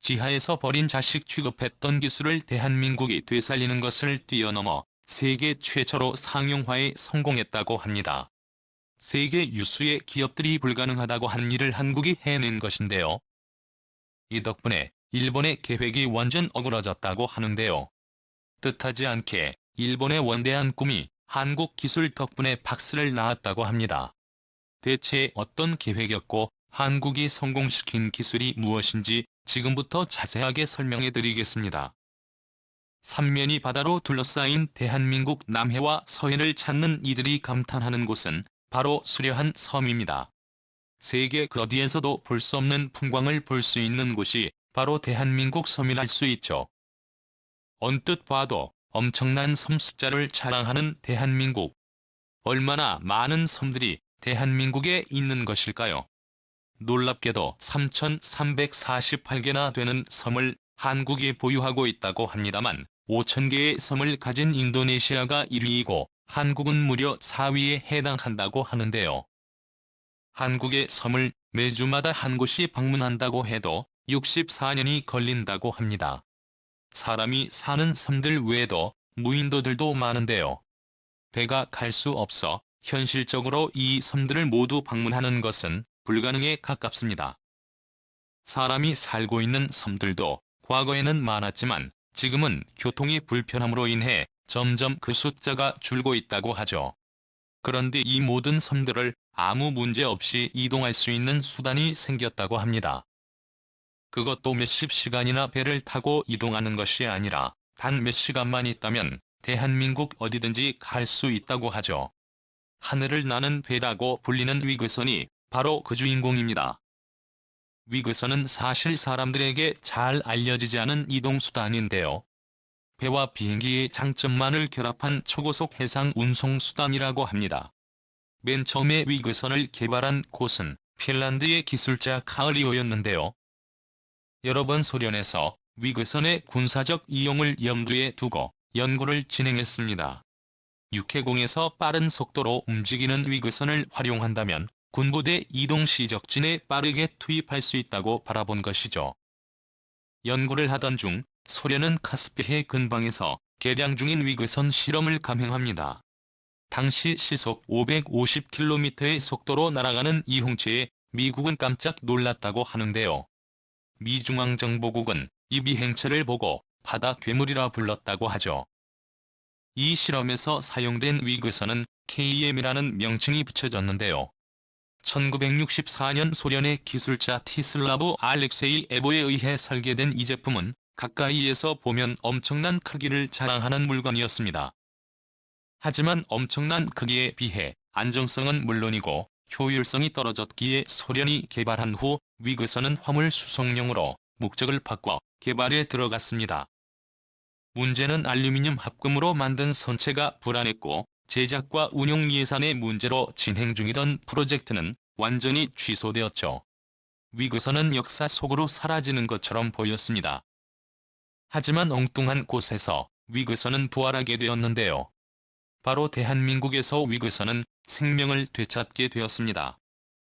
지하에서 버린 자식 취급했던 기술을 대한민국이 되살리는 것을 뛰어넘어 세계 최초로 상용화에 성공했다고 합니다. 세계 유수의 기업들이 불가능하다고 한 일을 한국이 해낸 것인데요. 이 덕분에 일본의 계획이 완전 어그러졌다고 하는데요. 뜻하지 않게 일본의 원대한 꿈이 한국 기술 덕분에 박스를 낳았다고 합니다. 대체 어떤 계획이었고 한국이 성공시킨 기술이 무엇인지 지금부터 자세하게 설명해 드리겠습니다. 삼면이 바다로 둘러싸인 대한민국 남해와 서해를 찾는 이들이 감탄하는 곳은 바로 수려한 섬입니다. 세계 그 어디에서도 볼 수 없는 풍광을 볼 수 있는 곳이 바로 대한민국 섬이랄 수 있죠. 언뜻 봐도 엄청난 섬 숫자를 자랑하는 대한민국. 얼마나 많은 섬들이 대한민국에 있는 것일까요? 놀랍게도 3,348개나 되는 섬을 한국이 보유하고 있다고 합니다만 5,000개의 섬을 가진 인도네시아가 1위이고 한국은 무려 4위에 해당한다고 하는데요. 한국의 섬을 매주마다 한 곳이 방문한다고 해도 64년이 걸린다고 합니다. 사람이 사는 섬들 외에도 무인도들도 많은데요. 배가 갈 수 없어 현실적으로 이 섬들을 모두 방문하는 것은 불가능에 가깝습니다. 사람이 살고 있는 섬들도 과거에는 많았지만 지금은 교통이 불편함으로 인해 점점 그 숫자가 줄고 있다고 하죠. 그런데 이 모든 섬들을 아무 문제 없이 이동할 수 있는 수단이 생겼다고 합니다. 그것도 몇십 시간이나 배를 타고 이동하는 것이 아니라 단 몇 시간만 있다면 대한민국 어디든지 갈 수 있다고 하죠. 하늘을 나는 배라고 불리는 위그선이 바로 그 주인공입니다. 위그선은 사실 사람들에게 잘 알려지지 않은 이동수단인데요. 배와 비행기의 장점만을 결합한 초고속 해상 운송수단이라고 합니다. 맨 처음에 위그선을 개발한 곳은 핀란드의 기술자 카을리오였는데요. 여러 번 소련에서 위그선의 군사적 이용을 염두에 두고 연구를 진행했습니다. 육해공에서 빠른 속도로 움직이는 위그선을 활용한다면 군부대 이동 시적진에 빠르게 투입할 수 있다고 바라본 것이죠. 연구를 하던 중 소련은 카스피해 근방에서 개량 중인 위그선 실험을 감행합니다. 당시 시속 550km의 속도로 날아가는 이 홍체에 미국은 깜짝 놀랐다고 하는데요. 미 중앙정보국은 이 비행체를 보고 바다 괴물이라 불렀다고 하죠. 이 실험에서 사용된 위그선은 KM이라는 명칭이 붙여졌는데요. 1964년 소련의 기술자 티슬라브 알렉세이 에보에 의해 설계된 이 제품은 가까이에서 보면 엄청난 크기를 자랑하는 물건이었습니다. 하지만 엄청난 크기에 비해 안정성은 물론이고 효율성이 떨어졌기에 소련이 개발한 후 위그선은 화물 수송용으로 목적을 바꿔 개발에 들어갔습니다. 문제는 알루미늄 합금으로 만든 선체가 불안했고 제작과 운용 예산의 문제로 진행 중이던 프로젝트는 완전히 취소되었죠. 위그선은 역사 속으로 사라지는 것처럼 보였습니다. 하지만 엉뚱한 곳에서 위그선은 부활하게 되었는데요. 바로 대한민국에서 위그선은 생명을 되찾게 되었습니다.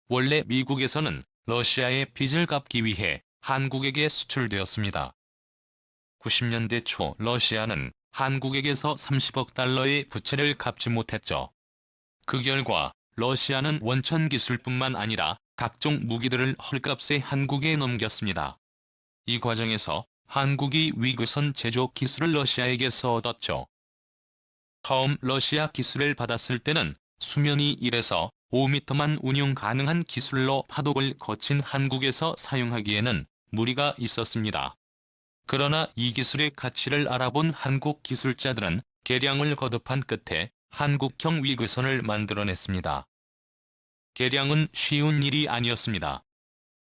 원래 미국에서는 러시아의 빚을 갚기 위해 한국에게 수출되었습니다. 90년대 초 러시아는 한국에게서 30억 달러의 부채를 갚지 못했죠. 그 결과 러시아는 원천 기술뿐만 아니라 각종 무기들을 헐값에 한국에 넘겼습니다. 이 과정에서 한국이 위그선 제조 기술을 러시아에게서 얻었죠. 처음 러시아 기술을 받았을 때는 수면이 1에서 5m만 운용 가능한 기술로 파독을 거친 한국에서 사용하기에는 무리가 있었습니다. 그러나 이 기술의 가치를 알아본 한국 기술자들은 개량을 거듭한 끝에 한국형 위그선을 만들어냈습니다. 개량은 쉬운 일이 아니었습니다.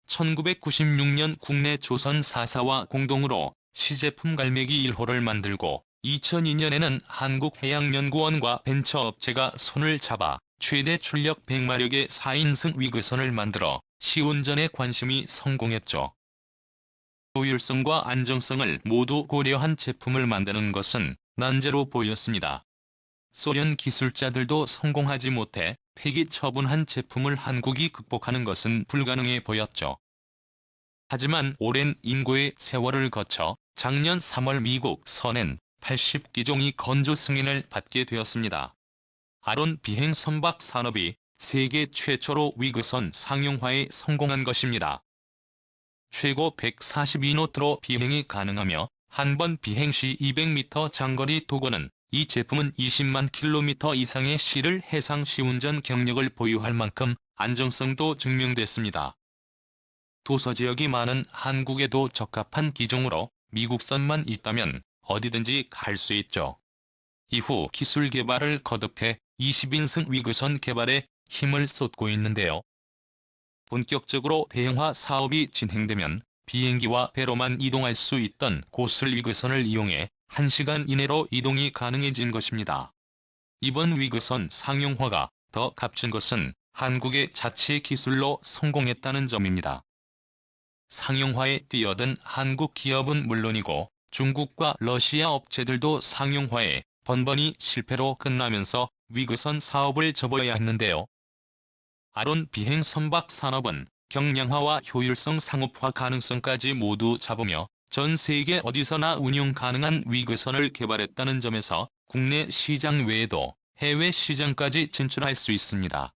1996년 국내 조선 4사와 공동으로 시제품 갈매기 1호를 만들고 2002년에는 한국해양연구원과 벤처업체가 손을 잡아 최대 출력 100마력의 4인승 위그선을 만들어 시운전에 관심이 성공했죠. 효율성과 안정성을 모두 고려한 제품을 만드는 것은 난제로 보였습니다. 소련 기술자들도 성공하지 못해 폐기 처분한 제품을 한국이 극복하는 것은 불가능해 보였죠. 하지만 오랜 인고의 세월을 거쳐 작년 3월 미국 선엔 80기종이 건조 승인을 받게 되었습니다. 아론 비행 선박 산업이 세계 최초로 위그선 상용화에 성공한 것입니다. 최고 142노트로 비행이 가능하며 한 번 비행 시 200m 장거리 도거는 이 제품은 20만 킬로미터 이상의 실을 해상 시운전 경력을 보유할 만큼 안정성도 증명됐습니다. 도서 지역이 많은 한국에도 적합한 기종으로 미국선만 있다면 어디든지 갈 수 있죠. 이후 기술 개발을 거듭해 20인승 위그선 개발에 힘을 쏟고 있는데요. 본격적으로 대형화 사업이 진행되면 비행기와 배로만 이동할 수 있던 고슬 위그선을 이용해 1시간 이내로 이동이 가능해진 것입니다. 이번 위그선 상용화가 더 값진 것은 한국의 자체 기술로 성공했다는 점입니다. 상용화에 뛰어든 한국 기업은 물론이고 중국과 러시아 업체들도 상용화에 번번이 실패로 끝나면서 위그선 사업을 접어야 했는데요. 아론 비행 선박 산업은 경량화와 효율성 상업화 가능성까지 모두 잡으며 전 세계 어디서나 운용 가능한 위그선을 개발했다는 점에서 국내 시장 외에도 해외 시장까지 진출할 수 있습니다.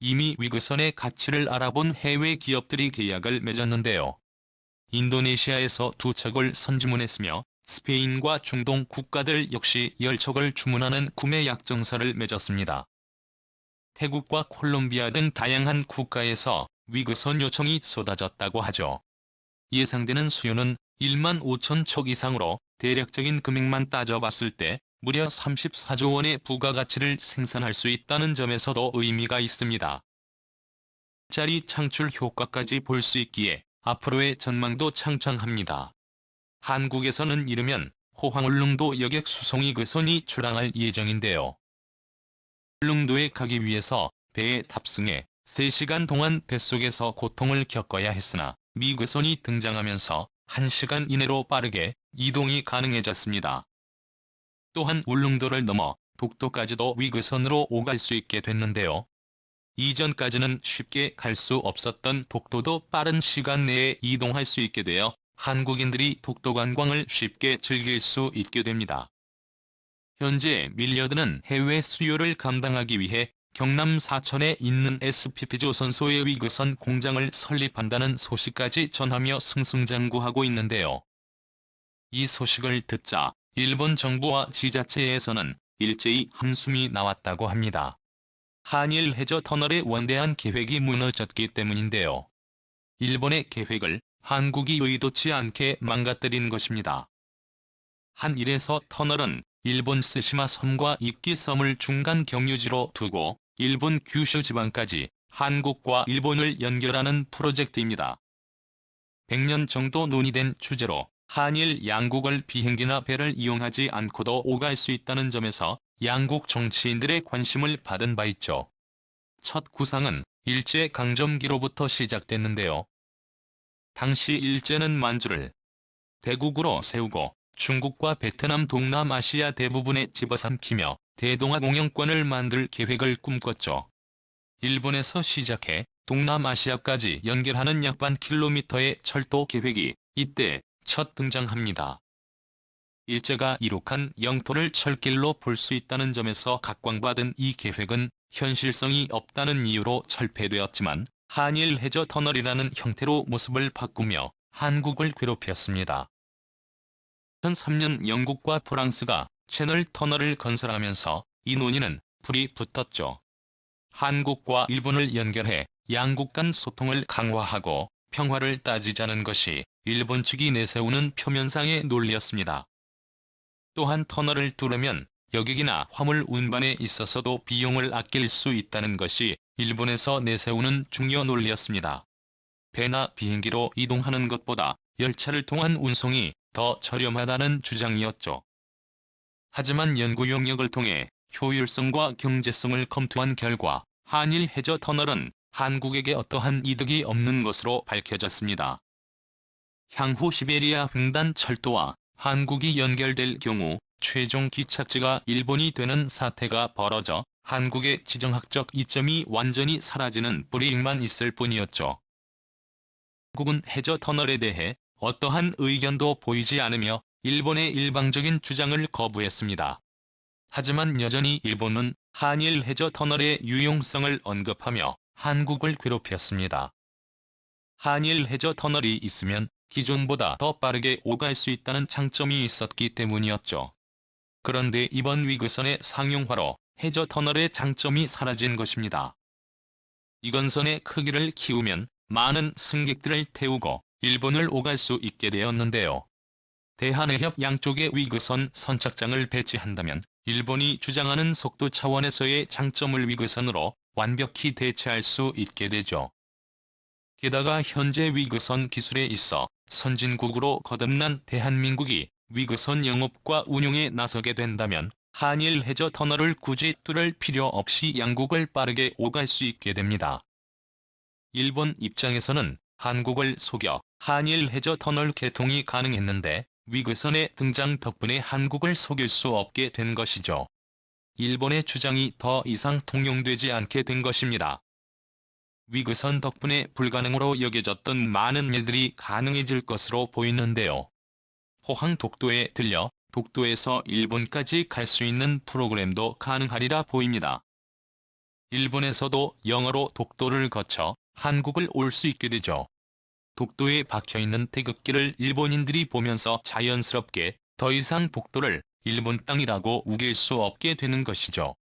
이미 위그선의 가치를 알아본 해외 기업들이 계약을 맺었는데요. 인도네시아에서 2척을 선주문했으며 스페인과 중동 국가들 역시 10척을 주문하는 구매 약정서를 맺었습니다. 태국과 콜롬비아 등 다양한 국가에서 위그선 요청이 쏟아졌다고 하죠. 예상되는 수요는 1만 5천 척 이상으로 대략적인 금액만 따져봤을 때 무려 34조 원의 부가가치를 생산할 수 있다는 점에서도 의미가 있습니다. 자리 창출 효과까지 볼 수 있기에 앞으로의 전망도 창창합니다. 한국에서는 이르면 포항울릉도 여객 수송이 그선이 출항할 예정인데요. 울릉도에 가기 위해서 배에 탑승해 3시간 동안 뱃속에서 고통을 겪어야 했으나 미그선이 등장하면서 1시간 이내로 빠르게 이동이 가능해졌습니다. 또한 울릉도를 넘어 독도까지도 위그선으로 오갈 수 있게 됐는데요. 이전까지는 쉽게 갈 수 없었던 독도도 빠른 시간 내에 이동할 수 있게 되어 한국인들이 독도 관광을 쉽게 즐길 수 있게 됩니다. 현재 밀려드는 해외 수요를 감당하기 위해 경남 사천에 있는 SPP조선소의 위그선 공장을 설립한다는 소식까지 전하며 승승장구하고 있는데요. 이 소식을 듣자 일본 정부와 지자체에서는 일제히 한숨이 나왔다고 합니다. 한일 해저 터널의 원대한 계획이 무너졌기 때문인데요. 일본의 계획을 한국이 의도치 않게 망가뜨린 것입니다. 한일에서 터널은 일본 스시마 섬과 이끼 섬을 중간 경유지로 두고 일본 규슈 지방까지 한국과 일본을 연결하는 프로젝트입니다. 100년 정도 논의된 주제로 한일 양국을 비행기나 배를 이용하지 않고도 오갈 수 있다는 점에서 양국 정치인들의 관심을 받은 바 있죠. 첫 구상은 일제강점기로부터 시작됐는데요. 당시 일제는 만주를 대국으로 세우고 중국과 베트남 동남아시아 대부분에 집어삼키며 대동아공영권을 만들 계획을 꿈꿨죠. 일본에서 시작해 동남아시아까지 연결하는 약 반 킬로미터의 철도 계획이 이때 첫 등장합니다. 일제가 이룩한 영토를 철길로 볼 수 있다는 점에서 각광받은 이 계획은 현실성이 없다는 이유로 철폐되었지만 한일 해저 터널이라는 형태로 모습을 바꾸며 한국을 괴롭혔습니다. 2003년 영국과 프랑스가 채널 터널을 건설하면서 이 논의는 불이 붙었죠. 한국과 일본을 연결해 양국 간 소통을 강화하고 평화를 따지자는 것이 일본 측이 내세우는 표면상의 논리였습니다. 또한 터널을 뚫으면 여객이나 화물 운반에 있어서도 비용을 아낄 수 있다는 것이 일본에서 내세우는 중요 논리였습니다. 배나 비행기로 이동하는 것보다 열차를 통한 운송이 더 저렴하다는 주장이었죠. 하지만 연구 용역을 통해 효율성과 경제성을 검토한 결과 한일 해저 터널은 한국에게 어떠한 이득이 없는 것으로 밝혀졌습니다. 향후 시베리아 횡단 철도와 한국이 연결될 경우 최종 기착지가 일본이 되는 사태가 벌어져 한국의 지정학적 이점이 완전히 사라지는 불이익만 있을 뿐이었죠. 한국은 해저 터널에 대해 어떠한 의견도 보이지 않으며 일본의 일방적인 주장을 거부했습니다. 하지만 여전히 일본은 한일 해저 터널의 유용성을 언급하며 한국을 괴롭혔습니다. 한일 해저 터널이 있으면 기존보다 더 빠르게 오갈 수 있다는 장점이 있었기 때문이었죠. 그런데 이번 위그선의 상용화로 해저 터널의 장점이 사라진 것입니다. 이건선의 크기를 키우면 많은 승객들을 태우고 일본을 오갈 수 있게 되었는데요. 대한해협 양쪽에 위그선 선착장을 배치한다면 일본이 주장하는 속도 차원에서의 장점을 위그선으로 완벽히 대체할 수 있게 되죠. 게다가 현재 위그선 기술에 있어 선진국으로 거듭난 대한민국이 위그선 영업과 운용에 나서게 된다면 한일 해저 터널을 굳이 뚫을 필요 없이 양국을 빠르게 오갈 수 있게 됩니다. 일본 입장에서는 한국을 속여 한일 해저 터널 개통이 가능했는데 위그선의 등장 덕분에 한국을 속일 수 없게 된 것이죠. 일본의 주장이 더 이상 통용되지 않게 된 것입니다. 위그선 덕분에 불가능으로 여겨졌던 많은 일들이 가능해질 것으로 보이는데요. 포항 독도에 들려 독도에서 일본까지 갈 수 있는 프로그램도 가능하리라 보입니다. 일본에서도 영어로 독도를 거쳐 한국을 올 수 있게 되죠. 독도에 박혀있는 태극기를 일본인들이 보면서 자연스럽게 더 이상 독도를 일본 땅이라고 우길 수 없게 되는 것이죠.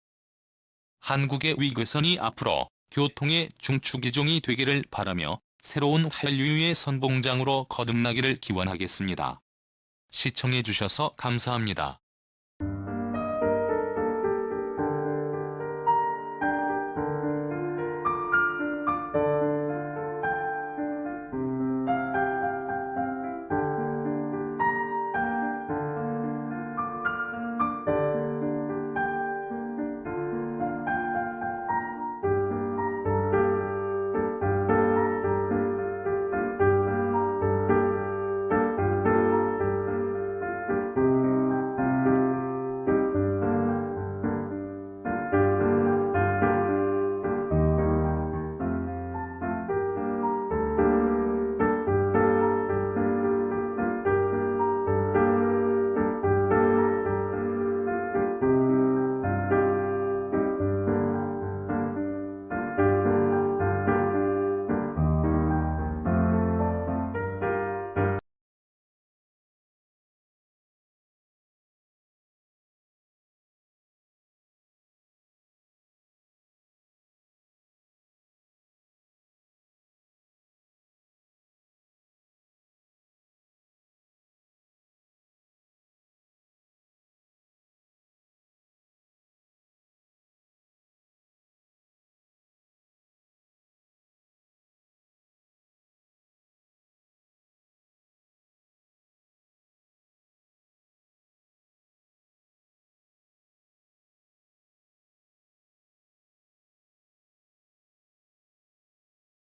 한국의 위그선이 앞으로 교통의 중추기종이 되기를 바라며 새로운 한류의 선봉장으로 거듭나기를 기원하겠습니다. 시청해주셔서 감사합니다.